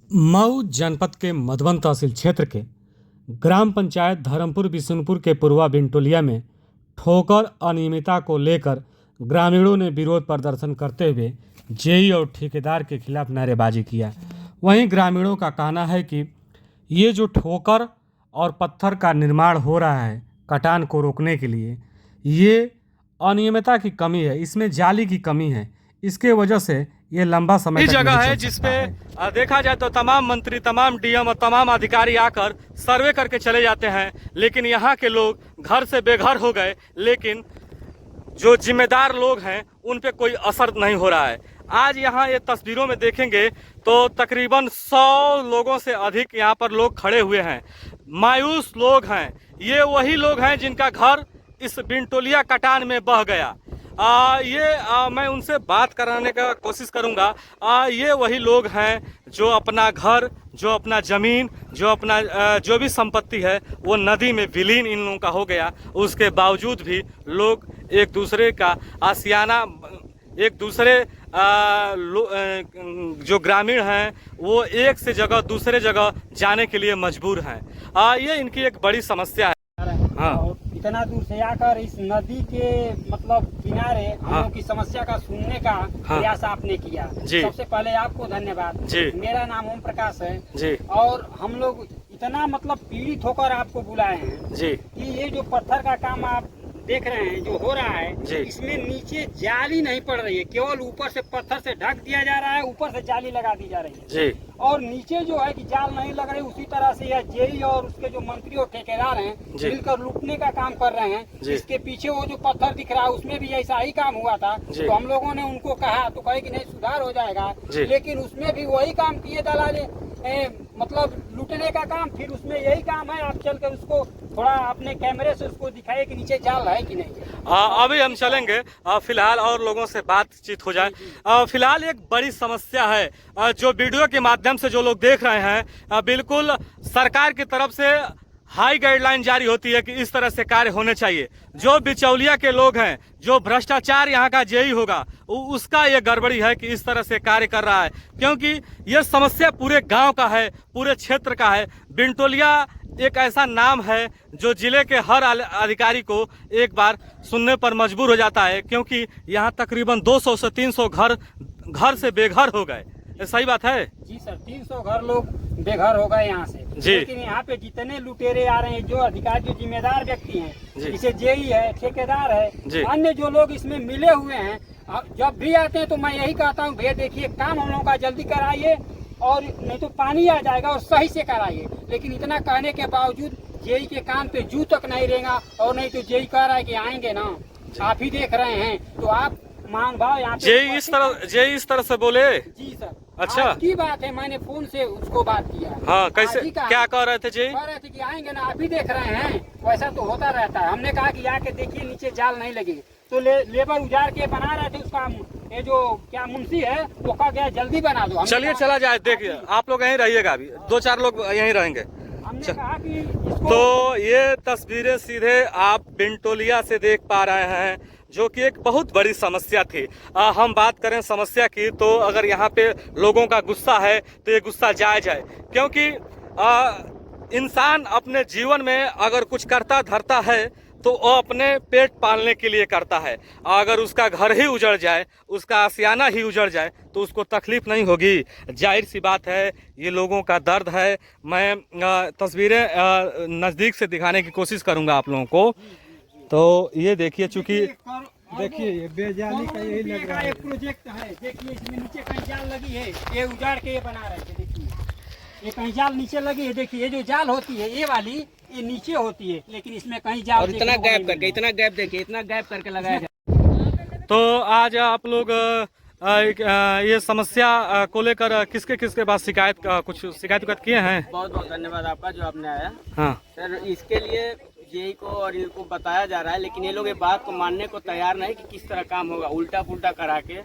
मऊ जनपद के मधुबन तहसील क्षेत्र के ग्राम पंचायत धर्मपुर बिशुनपुर के पूर्वा बिनटोलिया में ठोकर अनियमितता को लेकर ग्रामीणों ने विरोध प्रदर्शन करते हुए जेई और ठेकेदार के खिलाफ नारेबाजी किया। वहीं ग्रामीणों का कहना है कि ये जो ठोकर और पत्थर का निर्माण हो रहा है कटान को रोकने के लिए, ये अनियमितता की कमी है, इसमें जाली की कमी है। इसके वजह से ये लंबा समय तक जगह नहीं है चल जिसपे सकता है। देखा जाए तो तमाम मंत्री, तमाम डीएम और तमाम अधिकारी आकर सर्वे करके चले जाते हैं, लेकिन यहाँ के लोग घर से बेघर हो गए। लेकिन जो जिम्मेदार लोग हैं उन पे कोई असर नहीं हो रहा है। आज यहाँ ये तस्वीरों में देखेंगे तो तकरीबन 100 लोगों से अधिक यहाँ पर लोग खड़े हुए हैं। मायूस लोग हैं। ये वही लोग हैं जिनका घर इस बिनटोलिया कटान में बह गया। मैं उनसे बात कराने का कोशिश करूंगा। ये वही लोग हैं जो अपना घर, जो अपना ज़मीन, जो अपना जो भी संपत्ति है वो नदी में विलीन इन लोगों का हो गया। उसके बावजूद भी लोग एक दूसरे का आशियाना, एक दूसरे जो ग्रामीण हैं वो एक से जगह दूसरे जगह जाने के लिए मजबूर हैं। ये इनकी एक बड़ी समस्या है। हाँ, इतना दूर से आकर इस नदी के मतलब किनारे हम लोग की समस्या का सुनने का प्रयास आपने किया। सबसे पहले आपको धन्यवाद। मेरा नाम ओम प्रकाश है जी। और हम लोग इतना मतलब पीड़ित होकर आपको बुलाए हैं जी कि ये जो पत्थर का काम आप देख रहे हैं जो हो रहा है, इसमें नीचे जाली नहीं पड़ रही है, केवल ऊपर से पत्थर से ढक दिया जा रहा है, ऊपर से जाली लगा दी जा रही है जी। और नीचे जो है कि जाल नहीं लग रही, उसी तरह से यह जेई और उसके जो मंत्री और ठेकेदार हैं मिलकर लूटने का काम कर रहे हैं। इसके पीछे वो जो पत्थर दिख रहा है उसमें भी ऐसा ही काम हुआ था। तो हम लोगों ने उनको कहा तो कहे कि नहीं सुधार हो जाएगा, लेकिन उसमें भी वही काम किए दलाले, मतलब लूटने का काम। फिर उसमें यही काम है, आप चल कर उसको थोड़ा अपने कैमरे से उसको दिखाइए कि नीचे जाल है कि नहीं। अभी हम चलेंगे, फिलहाल और लोगों से बातचीत हो जाए। फिलहाल एक बड़ी समस्या है जो वीडियो के माध्यम से जो लोग देख रहे हैं, बिल्कुल सरकार की तरफ से हाई गाइडलाइन जारी होती है कि इस तरह से कार्य होने चाहिए। जो बिचौलिया के लोग हैं, जो भ्रष्टाचार यहाँ का जेई होगा, उसका ये गड़बड़ी है कि इस तरह से कार्य कर रहा है, क्योंकि ये समस्या पूरे गांव का है, पूरे क्षेत्र का है। बिनटोलिया एक ऐसा नाम है जो जिले के हर अधिकारी को एक बार सुनने पर मजबूर हो जाता है, क्योंकि यहाँ तकरीबन 200 से 300 घर से बेघर हो गए। सही बात है जी सर, 300 घर लोग बेघर हो गए यहाँ से। लेकिन यहाँ पे जितने लुटेरे आ रहे हैं, जो अधिकारी, जो जिम्मेदार व्यक्ति हैं, जैसे जेई है, ठेकेदार है, अन्य जो लोग इसमें मिले हुए हैं, जब भी आते हैं तो मैं यही कहता हूँ भैया देखिए काम हम लोगों का जल्दी कराइए और नहीं तो पानी आ जाएगा, और सही से कराइए। लेकिन इतना कहने के बावजूद जेई के काम पे जू तक नहीं रहेगा। और नहीं तो जेई कह रहा है कि आएंगे ना, आप ही देख रहे हैं, तो आप मान भाव यहाँ जेई इस तरह से बोले जी सर। अच्छा की बात है, मैंने फोन से उसको बात किया। हाँ, कैसे क्या कह रहे थे जी? कह रहे थे कि आएंगे ना, आप ही देख रहे हैं, वैसा तो होता रहता है। हमने कहा कि आके देखिए नीचे जाल नहीं लगे, तो लेबर उजाड़ के बना रहे थे उसका। ये जो क्या मुंशी है वो कहा गया जल्दी बना दो। चलिए चला जाए, देखिए आप लोग यहीं रहिएगा, अभी 2-4 लोग यहीं रहेंगे। हमने कहा कि तो ये तस्वीरें सीधे आप बिनटोलिया से देख पा रहे हैं, जो कि एक बहुत बड़ी समस्या थी। हम बात करें समस्या की, तो अगर यहाँ पे लोगों का गुस्सा है तो ये गुस्सा जायज है, क्योंकि इंसान अपने जीवन में अगर कुछ करता धरता है तो वो अपने पेट पालने के लिए करता है। अगर उसका घर ही उजड़ जाए, उसका आशियाना ही उजड़ जाए, तो उसको तकलीफ नहीं होगी। जाहिर सी बात है, ये लोगों का दर्द है। मैं तस्वीरें नज़दीक से दिखाने की कोशिश करूंगा आप लोगों को। तो ये देखिए, चूंकि देखिए ये बेजाली का यही लग रहा है, एक प्रोजेक्ट है। देखिए इसमें नीचे कहीं जाल लगी है, ये उजाड़ के ये बना रहे थे। देखिए ये कहीं जाल नीचे लगी है। देखिए ये जो जाल होती है ये वाली, ये नीचे होती है, लेकिन इसमें कहीं जाल, और इतना गैप करके, इतना गैप देखिए, इतना गैप करके लगाया जाए। तो आज आप लोग ये समस्या को लेकर किसके पास कुछ शिकायत किए हैं? बहुत बहुत धन्यवाद आपका जो आपने आया। हाँ सर, इसके लिए जेई को और इनको बताया जा रहा है, लेकिन ये लोग ये बात को मानने को तैयार नहीं कि किस तरह काम होगा। उल्टा पुल्टा करा के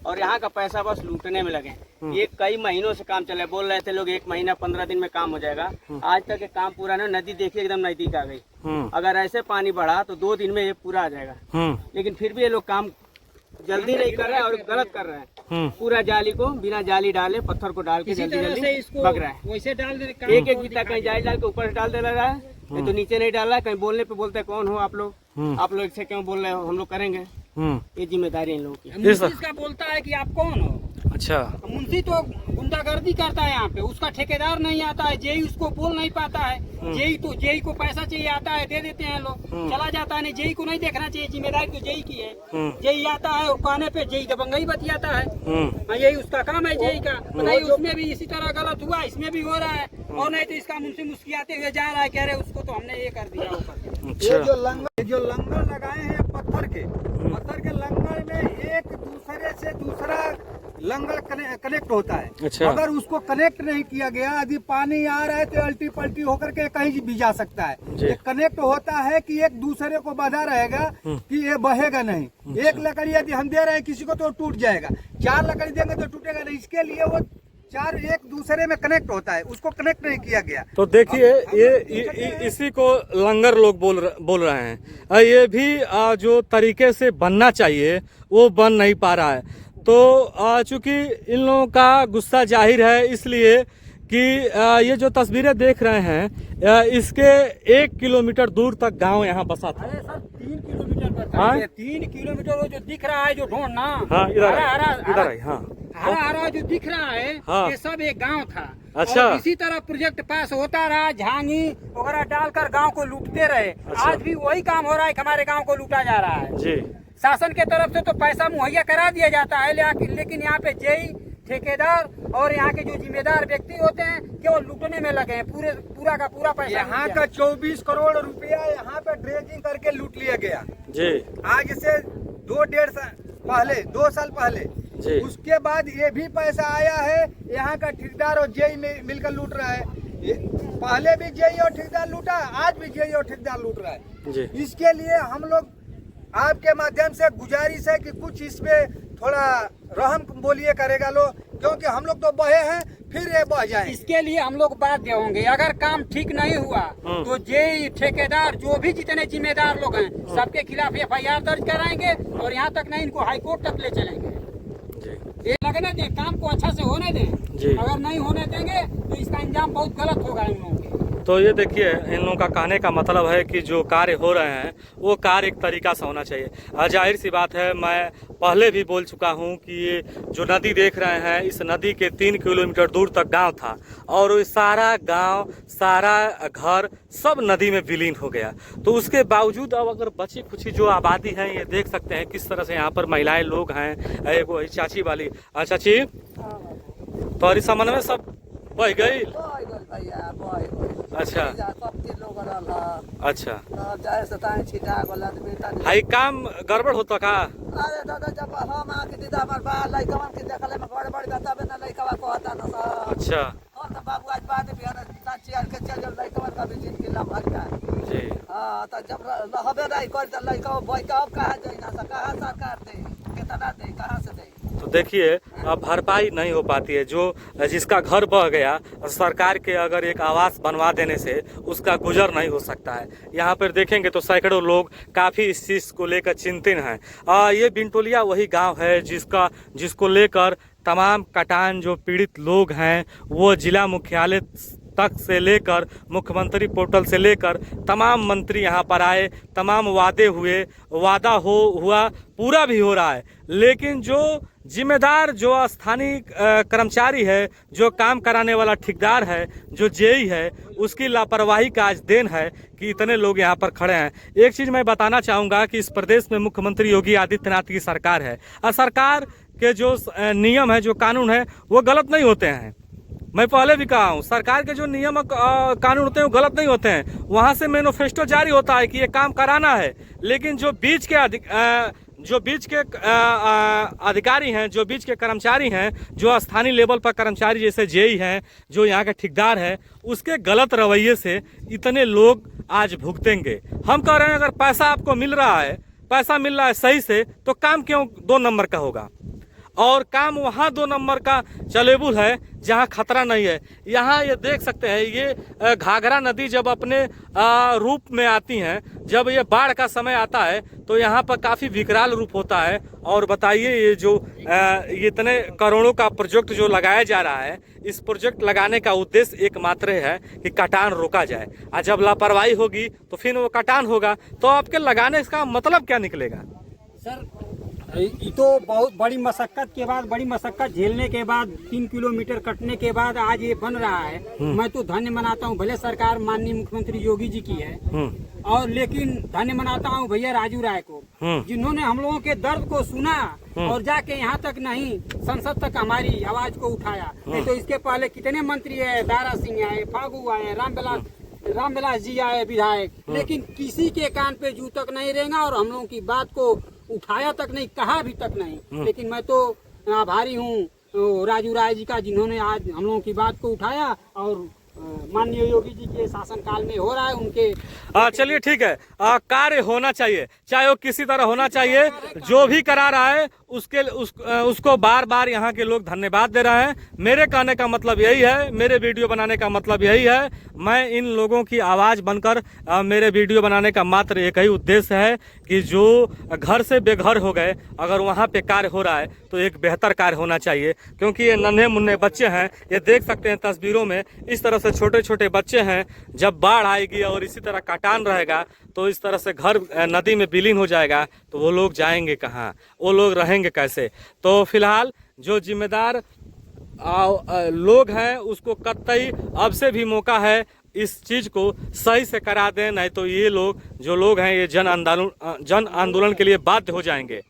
और यहाँ का पैसा बस लूटने में लगे। ये कई महीनों से काम चला है, बोल रहे थे लोग 1 महीना 15 दिन में काम हो जाएगा। आज तक ये काम पूरा नहीं। नदी देखिए एकदम नजदीक आ गई। अगर ऐसे पानी बढ़ा तो 2 दिन में ये पूरा आ जाएगा, लेकिन फिर भी ये लोग काम जल्दी नहीं कर रहे हैं और गलत कर रहे हैं। पूरा जाली को बिना जाली डाले पत्थर को डाल के जल्दी जल्दी भग रहा है। वैसे डाल दे, एक एक बिता कहीं जाली डाल के ऊपर से डाल दे रहा है, नहीं तो नीचे नहीं डाल रहा है। कहीं बोलने पे बोलते हैं कौन हो आप लोग से क्यों बोल रहे हो, हम लोग करेंगे। ये जिम्मेदारी है इन लोगों की। मुंशी इसका बोलता है कि आप कौन हो। अच्छा, मुंशी तो गुंडागर्दी करता है यहाँ पे, उसका ठेकेदार नहीं आता है, जेई उसको बोल नहीं पाता है। जेई को पैसा चाहिए आता है, दे देते हैं लोग, चला जाता है। नहीं, जेई को नहीं देखना चाहिए, जिम्मेदारी तो जेई की है। जेई आता है और कहने पे जेई दबंगई बतियाता है। यही उसका काम है जेई का। बताइए, उसमें भी इसी तरह गलत हुआ, इसमें भी हो रहा है। और नहीं तो इसका मुंशी मुस्कियाते हुए जा रहा है, कह रहे उसको तो हमने ये कर दिया, वो कर दिया। अच्छा, ये जो लंगर लगाए हैं पत्थर के लंगर में एक दूसरे से दूसरा लंगर कनेक्ट होता है। अच्छा। अगर उसको कनेक्ट नहीं किया गया, यदि पानी आ रहा है तो अल्टी पल्टी होकर के कहीं भी जा सकता है। ये कनेक्ट होता है कि एक दूसरे को बाधा रहेगा कि ये बहेगा नहीं। एक लकड़ी यदि हम दे रहे हैं किसी को तो टूट जाएगा, 4 लकड़ी देंगे तो टूटेगा नहीं। इसके लिए वो 4 एक दूसरे में कनेक्ट होता है, उसको कनेक्ट नहीं किया गया। तो देखिए ये इसी को लंगर लोग बोल रहे हैं। ये भी जो तरीके से बनना चाहिए वो बन नहीं पा रहा है। तो चूंकि इन लोगों का गुस्सा जाहिर है, इसलिए कि ये जो तस्वीरें देख रहे हैं इसके 1 किलोमीटर दूर तक गांव यहाँ बसा था। अरे सर 3 किलोमीटर पर 3 किलोमीटर वो जो दिख रहा है, जो ढोंड ना, हाँ, इधर हरा जो दिख रहा है, हाँ। ये सब एक गांव था। अच्छा। और इसी तरह प्रोजेक्ट पास होता रहा, झांगी वगैरह डालकर गांव को लूटते रहे। अच्छा। आज भी वही काम हो रहा है कि हमारे गांव को लूटा जा रहा है। जी, शासन के तरफ से तो पैसा मुहैया करा दिया जाता है, लेकिन यहाँ पे जेई, ठेकेदार और यहाँ के जो जिम्मेदार व्यक्ति होते हैं केवल लूटने में लगे हैं। पूरा का पूरा पैसा यहाँ का 24 करोड़ रुपया यहाँ पे ड्रेजिंग करके लूट लिया गया जी, आज से 2 साल पहले जी। उसके बाद ये भी पैसा आया है, यहाँ का ठेकेदार और जेई मिलकर लूट रहा है। पहले भी जेई और ठेकेदार लूटा, आज भी जेई और ठेकेदार लूट रहा है जी। इसके लिए हम लोग आपके माध्यम से गुजारिश है कि कुछ इस पे थोड़ा रहम बोलिए करेगा लोग, क्योंकि हम लोग तो बहे हैं, फिर ये बह जाए। इसके लिए हम लोग बाध्य होंगे। अगर काम ठीक नहीं हुआ तो जेई, ठेकेदार, जो भी जितने जिम्मेदार लोग हैं, सबके खिलाफ FIR दर्ज कराएंगे और यहाँ तक नहीं, इनको हाईकोर्ट तक ले चलेंगे। ये लगने दें, काम को अच्छा से होने दें। अगर नहीं होने देंगे तो इसका अंजाम बहुत गलत होगा इन लोगों के। तो ये देखिए, इन लोगों का कहने का मतलब है कि जो कार्य हो रहे हैं वो कार्य एक तरीका से होना चाहिए। जाहिर सी बात है, मैं पहले भी बोल चुका हूँ कि ये जो नदी देख रहे हैं, इस नदी के 3 किलोमीटर दूर तक गांव था और ये सारा गांव, सारा घर सब नदी में विलीन हो गया। तो उसके बावजूद अब अगर बची खुची जो आबादी है, ये देख सकते हैं किस तरह से यहाँ पर महिलाएं लोग हैं। एक वो चाची वाली, चाची तो समझ में सब बह गई। अच्छा, अच्छा, हाई काम गड़बड़ होता का? अरे दादा, जब हम आके दीदा हमार बाल लइकवन के देखले में गड़बड़ बता बे ना, लइकवा कहता ना सर। अच्छा, हां तो बाबू आज बाद भी हर चाची आर के चल लइकवन का भी जिनके लाभ भर गया जी। हां तो जब रहबे नहीं कर त लइकवा बोई का अब कहां जाई ना, कहां सरकार दे, कितना दे, कहां से दे? तो देखिए, अब भरपाई नहीं हो पाती है। जो जिसका घर बह गया, सरकार के अगर एक आवास बनवा देने से उसका गुजर नहीं हो सकता है। यहाँ पर देखेंगे तो सैकड़ों लोग काफ़ी इस चीज़ को लेकर चिंतित हैं। ये बिनटोलिया वही गांव है जिसको लेकर तमाम कटान जो पीड़ित लोग हैं, वो जिला मुख्यालय तक से लेकर मुख्यमंत्री पोर्टल से लेकर तमाम मंत्री यहाँ पर आए, तमाम वादे हुए, वादा हुआ, पूरा भी हो रहा है। लेकिन जो जिम्मेदार, जो स्थानीय कर्मचारी है, जो काम कराने वाला ठेकेदार है, जो जेई है, उसकी लापरवाही का आज देन है कि इतने लोग यहाँ पर खड़े हैं। एक चीज़ मैं बताना चाहूँगा कि इस प्रदेश में मुख्यमंत्री योगी आदित्यनाथ की सरकार है और सरकार के जो नियम है, जो कानून है, वो गलत नहीं होते हैं। मैं पहले भी कहा हूँ, सरकार के जो नियम कानून होते हैं वो गलत नहीं होते हैं। वहाँ से मैनिफेस्टो जारी होता है कि ये काम कराना है, लेकिन जो बीच के अधिकारी हैं, जो बीच के कर्मचारी हैं, जो स्थानीय लेवल पर कर्मचारी जैसे जेई हैं, जो यहाँ के ठेकेदार हैं, उसके गलत रवैये से इतने लोग आज भुगतेंगे। हम कह रहे हैं, अगर पैसा आपको मिल रहा है, पैसा मिल रहा है सही से, तो काम क्यों 2 नंबर का होगा? और काम वहाँ 2 नंबर का चलेबुल है जहाँ खतरा नहीं है। यहाँ ये देख सकते हैं, ये घाघरा नदी जब अपने रूप में आती हैं, जब ये बाढ़ का समय आता है तो यहाँ पर काफ़ी विकराल रूप होता है। और बताइए, ये जो इतने करोड़ों का प्रोजेक्ट जो लगाया जा रहा है, इस प्रोजेक्ट लगाने का उद्देश्य एकमात्र है कि कटान रोका जाए, और जब लापरवाही होगी तो फिर वो कटान होगा, तो आपके लगाने का मतलब क्या निकलेगा? सर, ये तो बहुत बड़ी मशक्कत के बाद, बड़ी मशक्कत झेलने के बाद, 3 किलोमीटर कटने के बाद आज ये बन रहा है। मैं तो धन्य मनाता हूँ, भले सरकार माननीय मुख्यमंत्री योगी जी की है, और लेकिन धन्य मनाता हूँ भैया राजू राय को, जिन्होंने हम लोगों के दर्द को सुना और जाके यहाँ तक नहीं, संसद तक हमारी आवाज को उठाया। नहीं तो इसके पहले कितने मंत्री है, दारा सिंह आए, फागू आए, रामविलास जी आए विधायक, लेकिन किसी के कान पे जू तक नहीं रहेगा और हम लोगों की बात को उठाया तक नहीं, कहा भी तक नहीं। लेकिन मैं तो आभारी हूँ राजू राय जी का, जिन्होंने आज हम लोगों की बात को उठाया और माननीय योगी जी के शासनकाल में हो रहा है उनके। चलिए ठीक है, कार्य होना चाहिए, चाहे वो किसी तरह होना चाहिए। जो भी करा रहा है उसको बार बार यहाँ के लोग धन्यवाद दे रहे हैं। मेरे कहने का मतलब यही है, मेरे वीडियो बनाने का मतलब यही है, मैं इन लोगों की आवाज़ बनकर मेरे वीडियो बनाने का मात्र एक ही उद्देश्य है कि जो घर से बेघर हो गए, अगर वहाँ पे कार्य हो रहा है तो एक बेहतर कार्य होना चाहिए। क्योंकि ये नन्हे मुन्ने बच्चे हैं, ये देख सकते हैं तस्वीरों में, इस तरह से छोटे छोटे बच्चे हैं। जब बाढ़ आएगी और इसी तरह कटान रहेगा तो इस तरह से घर नदी में विलीन हो जाएगा, तो वो लोग जाएंगे कहाँ, वो लोग रहेंगे कैसे? तो फिलहाल जो जिम्मेदार लोग हैं उसको कतई अब से भी मौका है, इस चीज़ को सही से करा दें, नहीं तो ये लोग जो लोग हैं ये जन आंदोलन के लिए बाध्य हो जाएंगे।